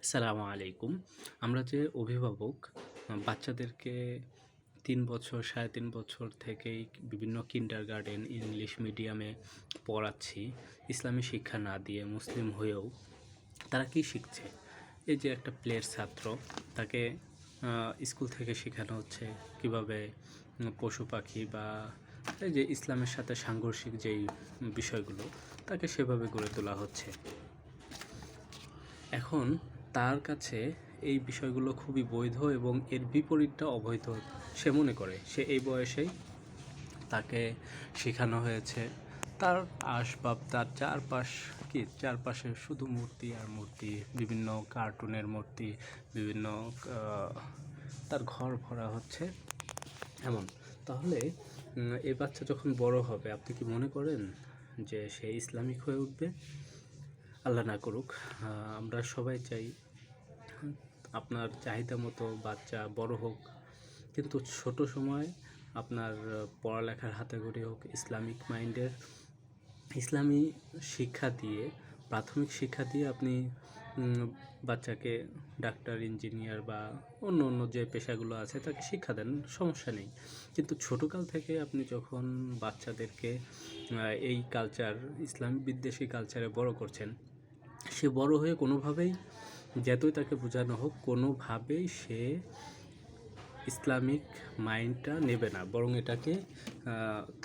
আসসালামু আলাইকুম। আমরা যে অভিভাবক বাচ্চাদেরকে ৩ বছর, ৩.৫ বছর থেকেই বিভিন্ন কিন্ডারগার্টেন, ইংলিশ মিডিয়ামে পড়াচ্ছি। ইসলামী শিক্ষা না দিয়ে মুসলিম হয়েও তারা কি শিখছে? এই যে একটা প্লের ছাত্র, তাকে স্কুল থেকে শেখানো হচ্ছে কীভাবে পশু পাখি বা এই যে ইসলামের সাথে সাংঘর্ষিক যেই বিষয়গুলো, তাকে সেভাবে গড়ে তোলা হচ্ছে। এখন তার কাছে এই বিষয়গুলো খুবই বৈধ এবং এর বিপরীতটা অবৈধ সে মনে করে। সে এই বয়সেই তাকে শেখানো হয়েছে তার আসবাব, তার চারপাশে শুধু মূর্তি আর মূর্তি, বিভিন্ন কার্টুনের মূর্তি, বিভিন্ন তার ঘর ভরা হচ্ছে এমন। তাহলে এই বাচ্চা যখন বড় হবে, আপনি কি মনে করেন যে সে ইসলামিক হয়ে উঠবে? আল্লাহ না করুক। আমরা সবাই চাই আপনার চাহিদা মতো বাচ্চা বড় হোক, কিন্তু ছোট সময় আপনার পড়ালেখার হাতেখড়ি হোক ইসলামিক মাইন্ডের। ইসলামী শিক্ষা দিয়ে, প্রাথমিক শিক্ষা দিয়ে আপনি বাচ্চাকে ডাক্তার, ইঞ্জিনিয়ার বা অন্য যে পেশাগুলো আছে তাকে শিক্ষা দেন, সমস্যা নেই। কিন্তু ছোটোকাল থেকে আপনি যখন বাচ্চাদেরকে এই কালচার, ইসলামিক বিদ্বেষী কালচারে বড় করছেন, সে বড় হয়ে কোনোভাবেই, যতই তাকে বোঝানো হোক, কোনোভাবেই সে ইসলামিক মাইন্ডটা নেবে না, বরং এটাকে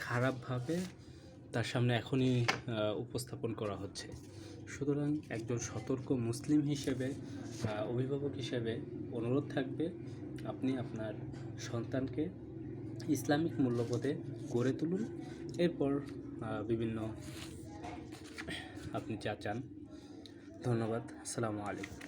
খারাপভাবে তার সামনে এখনই উপস্থাপন করা হচ্ছে। সুতরাং একজন সতর্ক মুসলিম হিসেবে, অভিভাবক হিসেবে অনুরোধ থাকবে, আপনি আপনার সন্তানকে ইসলামিক মূল্যবোধে গড়ে তুলুন। এরপর বিভিন্ন আপনি যা চান। ধন্যবাদ। আসসালামু আলাইকুম।